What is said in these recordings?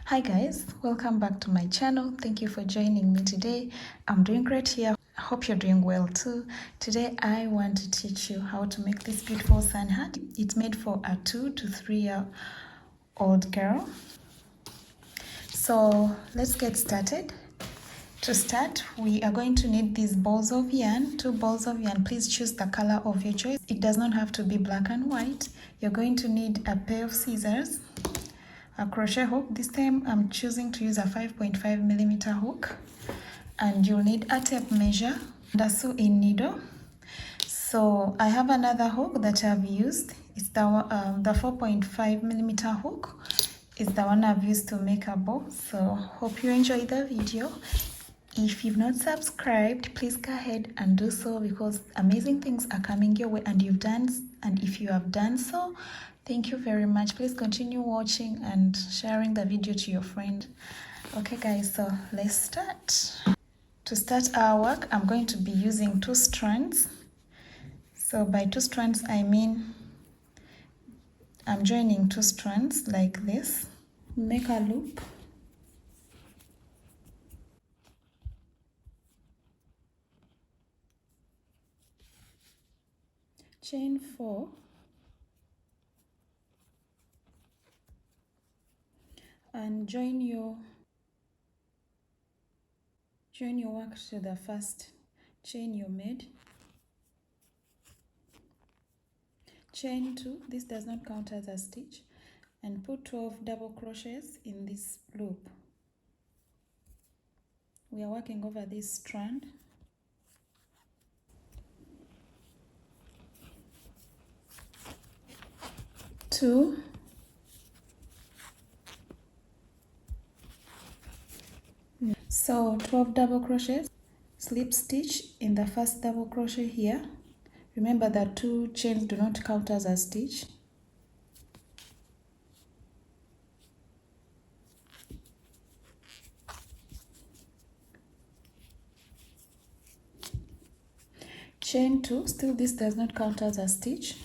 Hi guys, welcome back to my channel. Thank you for joining me today. I'm doing great here. I hope you're doing well too. Today I want to teach you how to make this beautiful sun hat. It's made for a 2 to 3 year old girl. So let's get started. To start, we are going to need these balls of yarn, 2 balls of yarn. Please choose the color of your choice. It does not have to be black and white. You're going to need a pair of scissors, a crochet hook. This time I'm choosing to use a 5.5mm hook, and you'll need a tape measure and a sewing needle. So I have another hook that I've used. It's the 4.5mm hook is the one I've used to make a bow. So hope you enjoy the video. If you've not subscribed, please go ahead and do so, because amazing things are coming your way, and if you have done so, thank you very much. Please continue watching and sharing the video to your friend. Okay guys, so let's start. To start our work, I'm going to be using 2 strands. So by 2 strands, I mean I'm joining 2 strands like this. Make a loop. Chain 4. And join your work to the first chain you made. Chain 2, this does not count as a stitch, and put 12 double crochets in this loop. We are working over this strand. Two, so 12 double crochets, slip stitch in the first double crochet here. Remember that 2 chains do not count as a stitch. Chain 2, still this does not count as a stitch,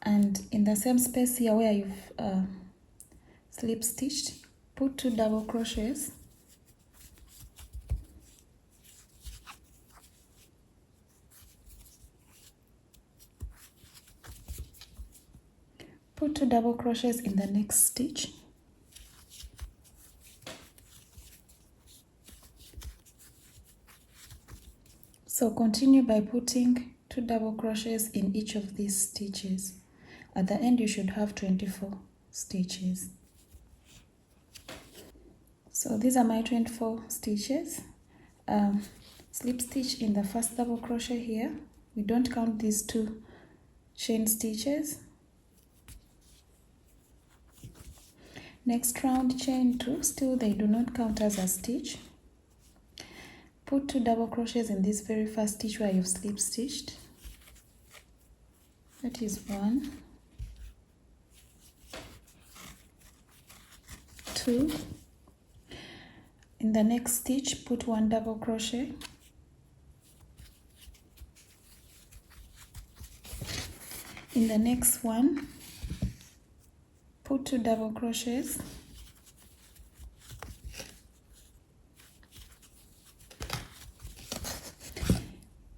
and in the same space here where you've slip stitched, put 2 double crochets. Put 2 double crochets in the next stitch. So continue by putting 2 double crochets in each of these stitches. At the end you should have 24 stitches. So these are my 24 stitches. Slip stitch in the first double crochet here. We don't count these 2 chain stitches. Next round, chain 2, still they do not count as a stitch. Put 2 double crochets in this very first stitch where you've slip stitched. That is 1, 2. In the next stitch, put 1 double crochet. In the next one, put 2 double crochets.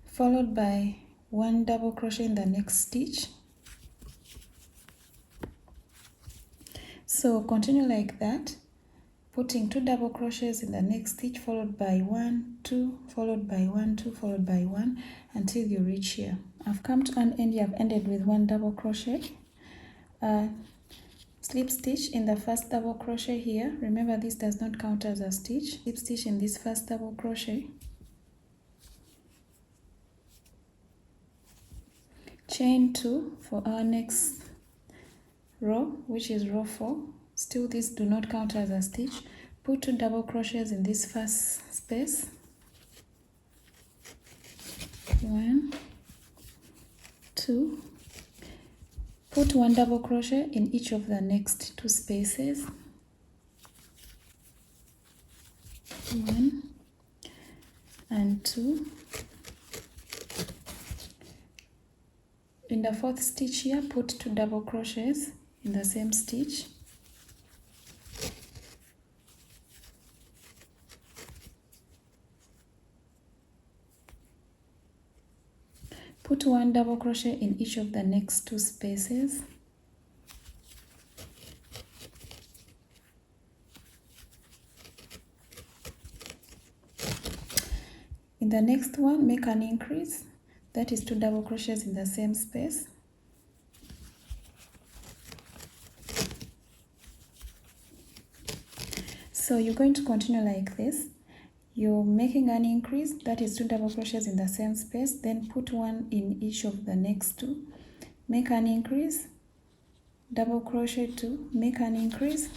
Followed by 1 double crochet in the next stitch. So continue like that, putting 2 double crochets in the next stitch, followed by 1, 2, followed by 1, 2, followed by 1, until you reach here. I've come to an end. I've ended with 1 double crochet. Slip stitch in the first double crochet here. Remember, this does not count as a stitch. Slip stitch in this first double crochet. Chain 2 for our next row, which is row 4. Still these do not count as a stitch. Put 2 double crochets in this first space. 1, 2. Put 1 double crochet in each of the next 2 spaces. 1 and 2. In the 4th stitch here, put 2 double crochets in the same stitch. Put 1 double crochet in each of the next 2 spaces. In the next one, make an increase, that is 2 double crochets in the same space. So you're going to continue like this. You're making an increase, that is 2 double crochets in the same space, then put 1 in each of the next 2. Make an increase, double crochet 2, make an increase,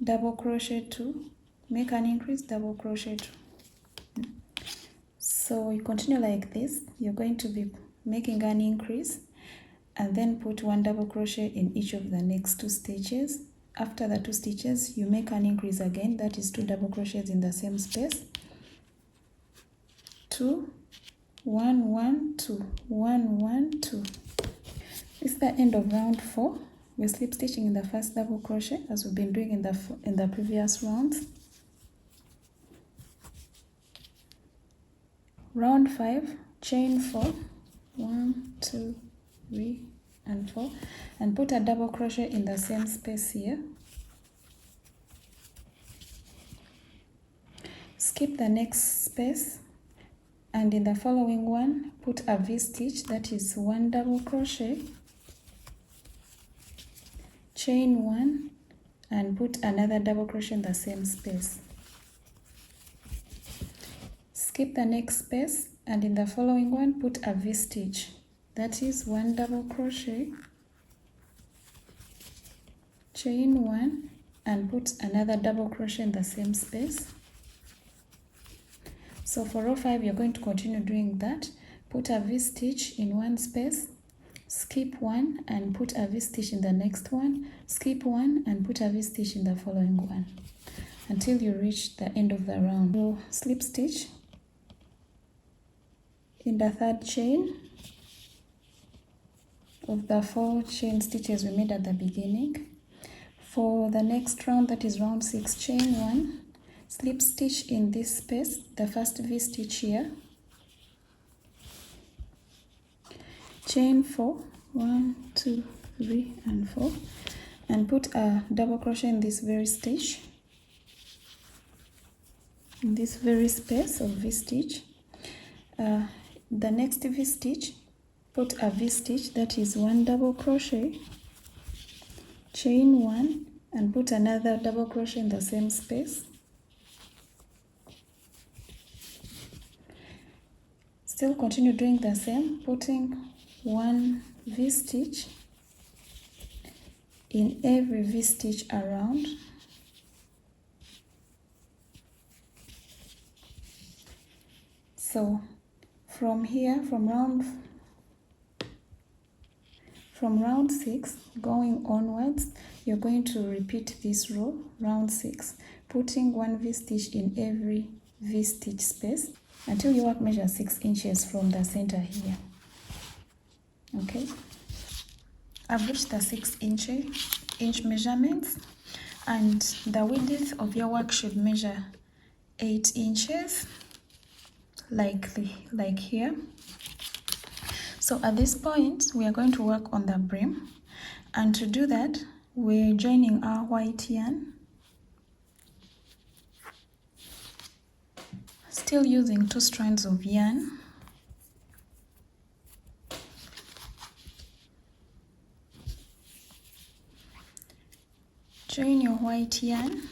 double crochet 2, make an increase, double crochet 2. So you continue like this. You're going to be making an increase and then put 1 double crochet in each of the next 2 stitches. After the 2 stitches, you make an increase again, that is 2 double crochets in the same space. 2, 1, 1, 2, 1, 1, 2. This is the end of round 4. We're slip stitching in the first double crochet as we've been doing in the previous rounds. Round 5, chain 4, 1, 2, 3, and 4, and put a double crochet in the same space here. Skip the next space, and in the following one, put a V-stitch, that is 1 double crochet, chain 1, and put another double crochet in the same space. Skip the next space, and in the following one, put a V-stitch, that is 1 double crochet, chain 1, and put another double crochet in the same space. So for row 5, you're going to continue doing that. Put a V-stitch in one space, skip 1 and put a V-stitch in the next one, skip 1 and put a V-stitch in the following one, until you reach the end of the round. So slip stitch in the 3rd chain of the 4 chain stitches we made at the beginning. For the next round, that is round 6, chain 1, slip stitch in this space, the first V-stitch here, chain 4, 1, 2, 3, and 4, and put a double crochet in this very stitch, in this very space of V-stitch. The next V-stitch, put a V-stitch, that is 1 double crochet, chain 1, and put another double crochet in the same space. Still continue doing the same, putting 1 V-stitch in every V-stitch around. So from here, from round 6 going onwards, you're going to repeat this row, round 6, putting 1 V-stitch in every V-stitch space until you work measure 6 inches from the center here. Okay, I've reached the 6 inch measurements, and the width of your work should measure 8 inches like here. So at this point, we are going to work on the brim, and to do that, we're joining our white yarn, still using 2 strands of yarn. Join your white yarn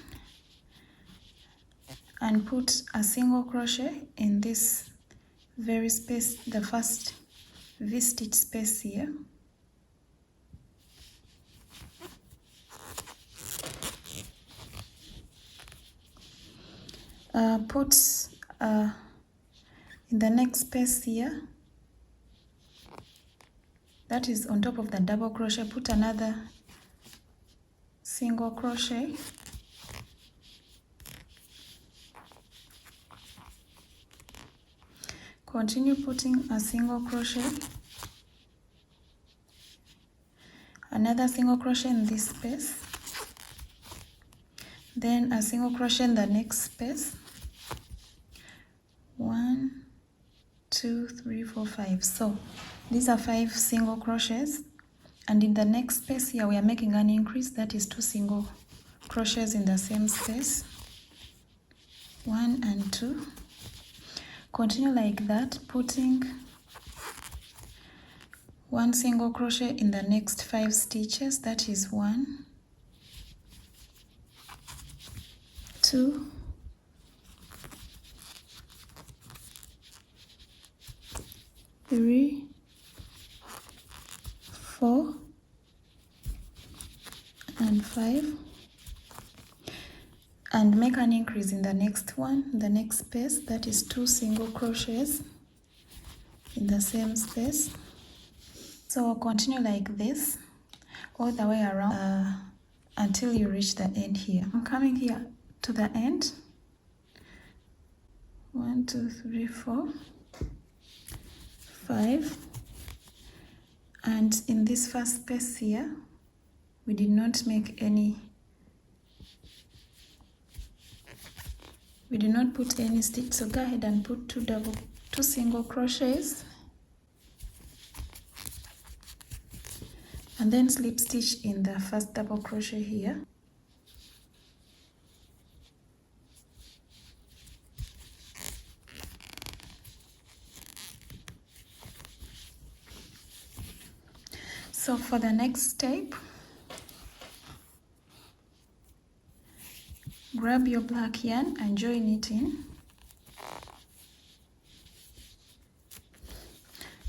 and put a single crochet in this very space, the first V-stitch space here. Put in the next space here, that is on top of the double crochet, put another single crochet, continue putting a single crochet, another single crochet in this space, then a single crochet in the next space, 1, 2, 3, 4, 5. So These are 5 single crochets, and in the next space here we are making an increase, that is 2 single crochets in the same space, 1 and 2. Continue like that, putting 1 single crochet in the next 5 stitches, that is 1, 2, 3, 4 and 5, and make an increase in the next one, the next space, that is 2 single crochets in the same space. So continue like this all the way around until you reach the end here. I'm coming here to the end. 1, 2, 3, 4, 5, and in this first space here we did not make any, we did not put any stitch, so go ahead and put 2 single crochets and then slip stitch in the first double crochet here. So for the next step, grab your black yarn and join it in.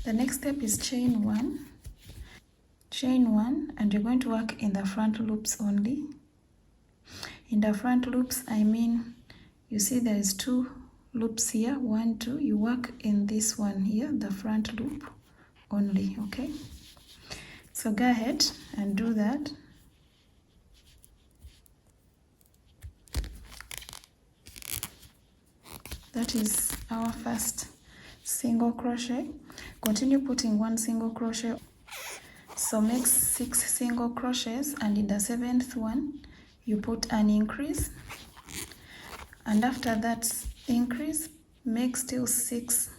The next step is chain 1. Chain 1, and you're going to work in the front loops only. In the front loops, I mean, you see there is 2 loops here, 1, 2. You work in this one here, the front loop only, okay? So go ahead and do that. That is our first single crochet. Continue putting 1 single crochet. So make 6 single crochets, and in the 7th one you put an increase, and after that increase make still 6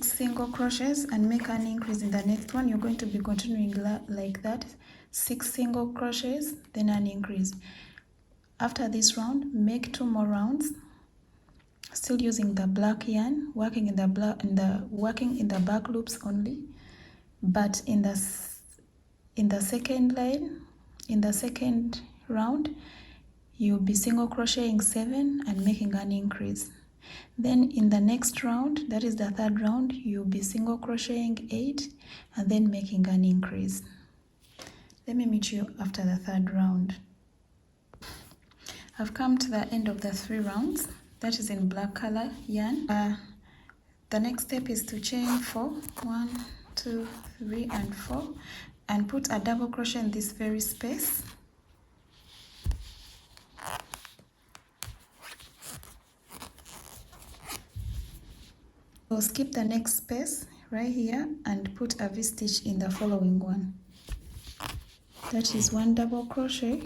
single crochets and make an increase in the next one. You're going to be continuing like that, 6 single crochets, then an increase. After this round, make 2 more rounds, still using the black yarn, working in the back loops only, but in the second line, in the second round, you'll be single crocheting 7 and making an increase. Then in the next round, that is the 3rd round, you'll be single crocheting 8 and then making an increase. Let me meet you after the 3rd round. I've come to the end of the 3 rounds. That is in black color yarn. The next step is to chain 4, 1, 2, 3 and 4, and put a double crochet in this very space. So skip the next space right here and put a V-stitch in the following one. That is 1 double crochet,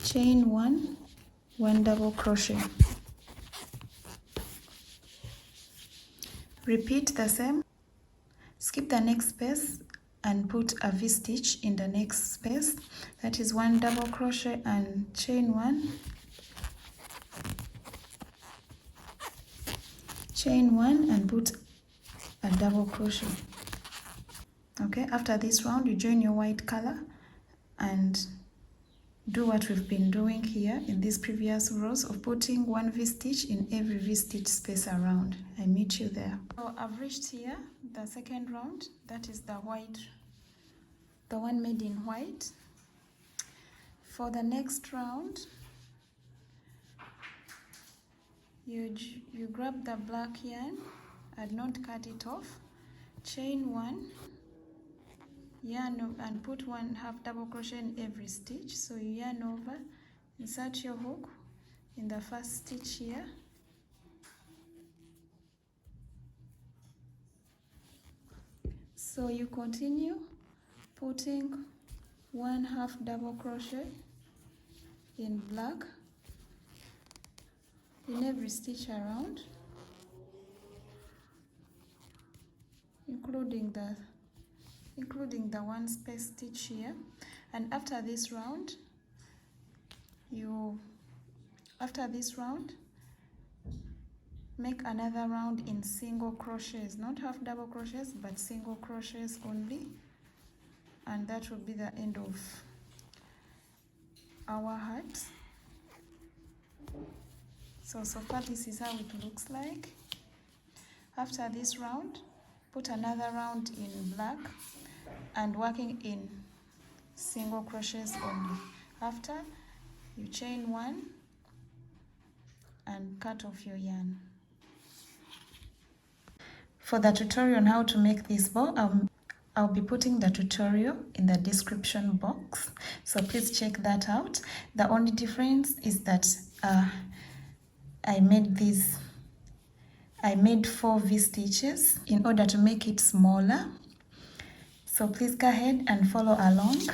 chain 1, 1 double crochet. Repeat the same. Skip the next space and put a V-stitch in the next space. That is 1 double crochet and chain 1, chain 1 and put a double crochet. Okay, after this round you join your white color and do what we've been doing here in these previous rows of putting 1 V-stitch in every V-stitch space around. I meet you there. So I've reached here, the 2nd round, that is the white, the one made in white. For the next round, you grab the black yarn and not cut it off, chain 1, yarn and put 1/2 double crochet in every stitch. So you yarn over, insert your hook in the first stitch here, so you continue putting 1/2 double crochet in black in every stitch around. including the one space stitch here. And after this round, make another round in single crochets, not half double crochets, but single crochets only, and that will be the end of our hat. So far this is how it looks like. After this round, put another round in black and working in single crochets only. After, you chain one and cut off your yarn. For the tutorial on how to make this bow, I'll be putting the tutorial in the description box, so please check that out. The only difference is that I made 4 V-stitches in order to make it smaller. So please go ahead and follow along.